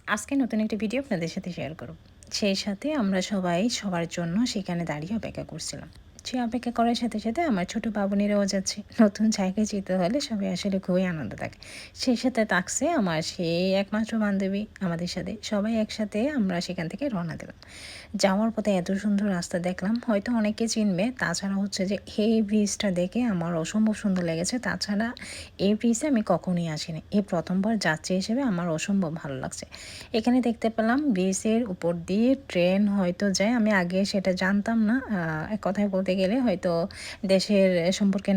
আজকে নতুন একটি ভিডিও আপনাদের সাথে শেয়ার করব। সেই সাথে আমরা সবাই সবার জন্য সেখানে দাঁড়িয়ে অপেক্ষা করছিলাম। সে অপেক্ষা করার সাথে সাথে আমার ছোট বাবুনিরাও যাচ্ছে। নতুন জায়গায় যেতে হলে সবাই আসলে খুবই আনন্দ থাকে। সেই সাথে থাকছে আমার সেই একমাত্র বান্ধবী আমাদের সাথে। সবাই একসাথে আমরা সেখান থেকে রওনা দিলাম। যাওয়ার পথে এত সুন্দর রাস্তা দেখলাম, হয়তো অনেকে চিনবে। তাছাড়া হচ্ছে যে এই ব্রিজটা দেখে আমার অসম্ভব সুন্দর লেগেছে। তাছাড়া এই ব্রিজে আমি কখনোই আসিনি, এই প্রথমবার যাত্রী হিসেবে আমার অসম্ভব ভালো লাগছে। এখানে দেখতে পেলাম ব্রিজের উপর দিয়ে ট্রেন হয়তো যায়, আমি আগে সেটা জানতাম না। এক কথায় বলতে গেলে হয়তো দেশের সম্পর্কে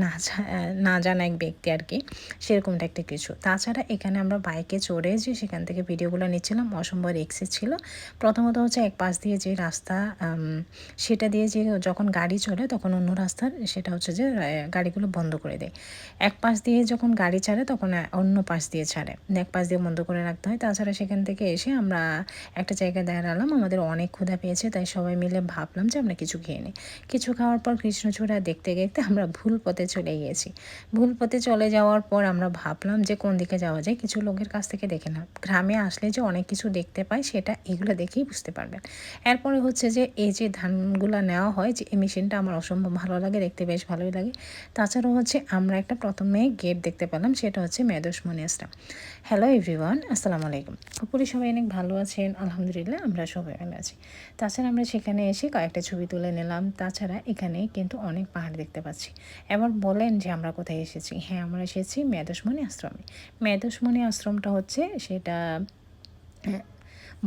না জানা এক ব্যক্তি আর কি, সেরকমটা একটা কিছু। তাছাড়া এখানে আমরা বাইকে চড়ে যে সেখান থেকে ভিডিওগুলো নিচ্ছিলাম, অসম্ভব এক্সেস ছিল। প্রথমত হচ্ছে এক পাশ দিয়ে যে রাস্তা, সেটা দিয়ে যে যখন গাড়ি চলে তখন অন্য রাস্তার সেটা হচ্ছে যে গাড়িগুলো বন্ধ করে দেয়। এক পাশ দিয়ে যখন গাড়ি ছাড়ে তখন অন্য পাশ দিয়ে ছাড়ে, এক পাশ দিয়ে বন্ধ করে রাখতে হয়। তাছাড়া সেখান থেকে এসে আমরা একটা জায়গায় দাঁড়ালাম, আমাদের অনেক ক্ষুধা পেয়েছে, তাই সবাই মিলে ভাবলাম যে আমরা কিছু খেয়ে নিই। কিছু খাওয়ার পর কৃষ্ণচূড়া দেখতে দেখতে আমরা ভুল পথে চলে গিয়েছি। ভুল পথে চলে যাওয়ার পর আমরা ভাবলাম যে কোন দিকে যাওয়া যায়, কিছু লোকের কাছ থেকে দেখে না। গ্রামে আসলে যে অনেক কিছু দেখতে পাই সেটা এগুলো দেখেই বুঝতে পারবেন। এরপরে হচ্ছে যে এই যে ধানগুলো নেওয়া হয়, যে এই মেশিনটা আমার অসম্ভব ভালো লাগে, দেখতে বেশ ভালোই লাগে। তাছাড়াও হচ্ছে আমরা একটা প্রথমে গেট দেখতে পেলাম, সেটা হচ্ছে মেদোসমণি আশ্রম। হ্যালো এভরিওয়ান, আসসালামু আলাইকুম। উপরে সবাই অনেক ভালো আছেন, আলহামদুলিল্লাহ আমরা সবাই ভালো আছি। তাছাড়া আমরা সেখানে এসে কয়েকটা ছবি তুলে নিলাম। তাছাড়া এখানে কিন্তু অনেক পাহাড় দেখতে পাচ্ছি। এবার বলেন যে আমরা কোথায় এসেছি? হ্যাঁ, আমরা এসেছি মেদোসমণি আশ্রমে। মেদোসমণি আশ্রমটা হচ্ছে সেটা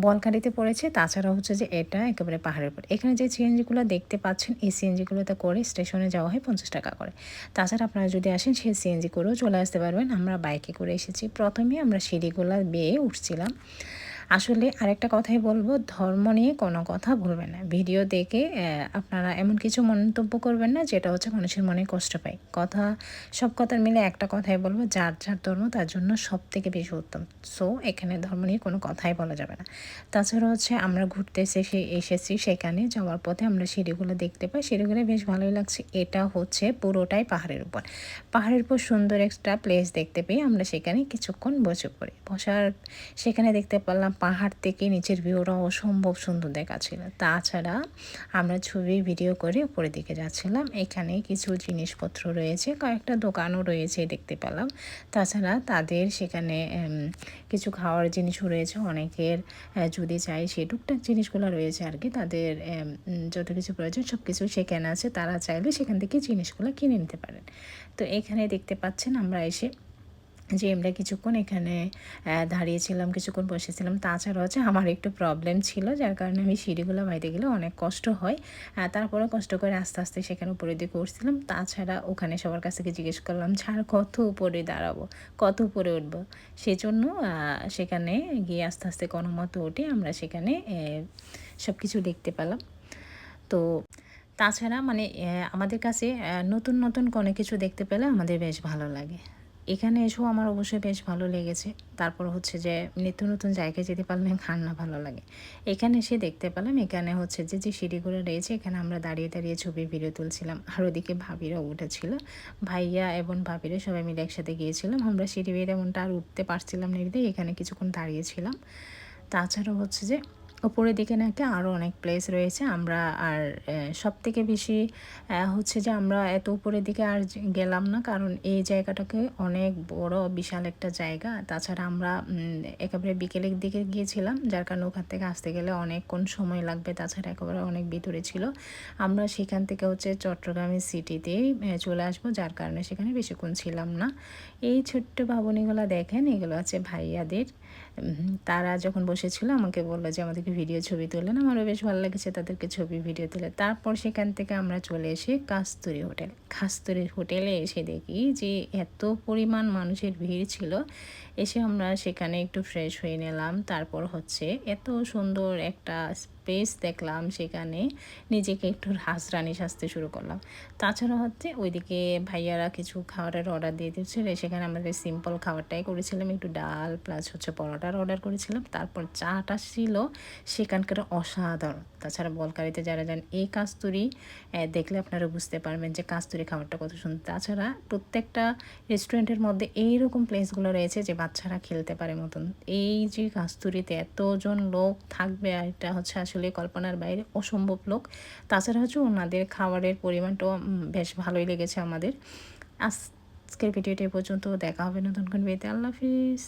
বলকাটিতে পড়েছে। তাছাড়া হচ্ছে যে এটা একেবারে পাহাড়ের উপর। এখানে যে সিএনজিগুলো দেখতে পাচ্ছেন, এই সিএনজিগুলোতে করে স্টেশনে যাওয়া হয় 50 টাকা করে। তাছাড়া আপনারা যদি আসেন সেই সিএনজি করেও চলে আসতে পারবেন। আমরা বাইকে করে এসেছি। প্রথমে আমরা সিঁড়িগুলো বেয়ে উঠছিলাম। আসলে আরেকটা কথাই বলবো, ধর্ম নিয়ে কোনো কথা বলবেন না। ভিডিও দেখে আপনারা এমন কিছু মন্তব্য করবেন না যেটা হচ্ছে মানুষের মনে কষ্ট পায়। সব কথার মিলে একটা কথাই বলবো, যার যার ধর্ম তার জন্য সবথেকে বেশি উত্তম। সো এখানে ধর্ম নিয়ে কোনো কথাই বলা যাবে না। তাছাড়া হচ্ছে আমরা ঘুরতে এসেছি, সেখানে যাওয়ার পথে আমরা সিঁড়িগুলো দেখতে পাই। সিঁড়িগুলো বেশ ভালোই লাগছে। এটা হচ্ছে পুরোটাই পাহাড়ের উপর। পাহাড়ের উপর সুন্দর একটা প্লেস দেখতে পেয়ে আমরা সেখানে কিছুক্ষণ বসে পড়ি। সেখানে দেখতে পারলাম পাহাড় থেকে নিচের ভিউটা অসম্ভব সুন্দর দেখাচ্ছিল। তাছাড়া আমরা ছবি ভিডিও করে উপরের দিকে যাচ্ছিলাম। এখানে কিছু জিনিসপত্র রয়েছে, কয়েকটা দোকানও রয়েছে দেখতে পেলাম। তাছাড়া তাদের সেখানে কিছু খাওয়ার জিনিসও রয়েছে, অনেকের যদি চাই সে টুকটাক জিনিসগুলো রয়েছে আর কি। তাদের যত কিছু প্রয়োজন সব কিছু সেখানে আছে, তারা চাইলে সেখান থেকে জিনিসগুলো কিনে নিতে পারেন। তো এখানে দেখতে পাচ্ছেন আমরা এসে যে আমরা কিছুক্ষণ এখানে দাঁড়িয়েছিলাম, কিছুক্ষণ বসেছিলাম। তাছাড়া হচ্ছে আমার একটু প্রবলেম ছিল, যার কারণে আমি সিঁড়িগুলো বাইতে গেলে অনেক কষ্ট হয়। তারপরেও কষ্ট করে আস্তে আস্তে সেখানে উপরে দিকে উঠছিলাম। তাছাড়া ওখানে সবার কাছ থেকে জিজ্ঞেস করলাম যে আর কত উপরে দাঁড়াবো, কত উপরে উঠবো। সেজন্য সেখানে গিয়ে আস্তে আস্তে কোনো মতো উঠে আমরা সেখানে সব কিছু দেখতে পেলাম। তো তাছাড়া মানে আমাদের কাছে নতুন নতুন কোনো কিছু দেখতে পেলে আমাদের বেশ ভালো লাগে। এখানে এসেও আমার অবশ্যই বেশ ভালো লেগেছে। তারপর হচ্ছে যে নিত্য নতুন জায়গায় যেতে পারলে কার না ভালো লাগে। এখানে এসে দেখতে পেলাম, এখানে হচ্ছে যে সিঁড়িগুলো রয়েছে, এখানে আমরা দাঁড়িয়ে দাঁড়িয়ে ছবি ভিডিও তুলছিলাম। আর ওদিকে ভাবিরাও উঠেছিল। ভাইয়া এবং ভাবিরা সবাই মিলে একসাথে গিয়েছিলাম। আমরা সিঁড়ি বেয়ে তেমনটা আর উঠতে পারছিলাম না, এখানে কিছুক্ষণ দাঁড়িয়েছিলাম। তাছাড়া হচ্ছে যে উপরের দিকে নাকি আরও অনেক প্লেস রয়েছে। আমরা আর সবথেকে বেশি হচ্ছে যে আমরা এত উপরের দিকে আর গেলাম না, কারণ এই জায়গাটাকে অনেক বড় বিশাল একটা জায়গা। তাছাড়া আমরা একেবারে বিকেলের দিকে গিয়েছিলাম, যার কারণে ওখান থেকে আসতে গেলে অনেকক্ষণ সময় লাগবে। তাছাড়া একেবারে অনেক ভিতরে ছিল। আমরা সেখান থেকে হচ্ছে চট্টগ্রামের সিটিতেই চলে আসবো, যার কারণে সেখানে বেশিক্ষণ ছিলাম না। এই ছোট্ট ভাবনীগুলো দেখেন, এগুলো হচ্ছে ভাইয়াদের। তারা যখন বসেছিল আমাকে বললো যে আমাদেরকে ভিডিও ছবি তোলেন। আমারও বেশ ভালো লেগেছে তাদেরকে ছবি ভিডিও তুলে। তারপর সেখান থেকে আমরা চলে এসে কাস্তুরী হোটেল। কাস্তুরী হোটেলে এসে দেখি যে এত পরিমাণ মানুষের ভিড় ছিল। এসে আমরা সেখানে একটু ফ্রেশ হয়ে নিলাম। তারপর হচ্ছে এত সুন্দর একটা স্পেস দেখলাম, সেখানে নিজেকে একটু রাজরানি সাজতে শুরু করলাম। তাছাড়া হচ্ছে ওইদিকে ভাইয়ারা কিছু খাবারের অর্ডার দিয়ে দিচ্ছিল। সেখানে আমাদের সিম্পল খাবারটাই করেছিলাম, একটু ডাল প্লাস হচ্ছে পরোটার অর্ডার করেছিলাম। তারপর চাটা ছিল সেখানকার অসাধারণ। তাছাড়া বলকারিতে যারা যান, এই কাস্তুরি দেখলে আপনারা বুঝতে পারবেন যে কাস্তুরি খাবারটা কত সুন্দর। তাছাড়া প্রত্যেকটা রেস্টুরেন্টের মধ্যে এইরকম প্লেসগুলো রয়েছে যে বাচ্চারা খেলতে পারে মতন। এই যে কাস্তুরিতে এতজন লোক থাকবে এটা হচ্ছে আসলে কল্পনার বাইরে, অসম্ভব লোক। তাছাড়া হচ্ছে ওনাদের খাবারের পরিমাণটাও বেশ ভালোই লেগেছে আমাদের। আজকের ভিডিওটা এ পর্যন্ত, দেখা হবে নতুন কোনো ভিডিওতে। আল্লাহ হাফিজ।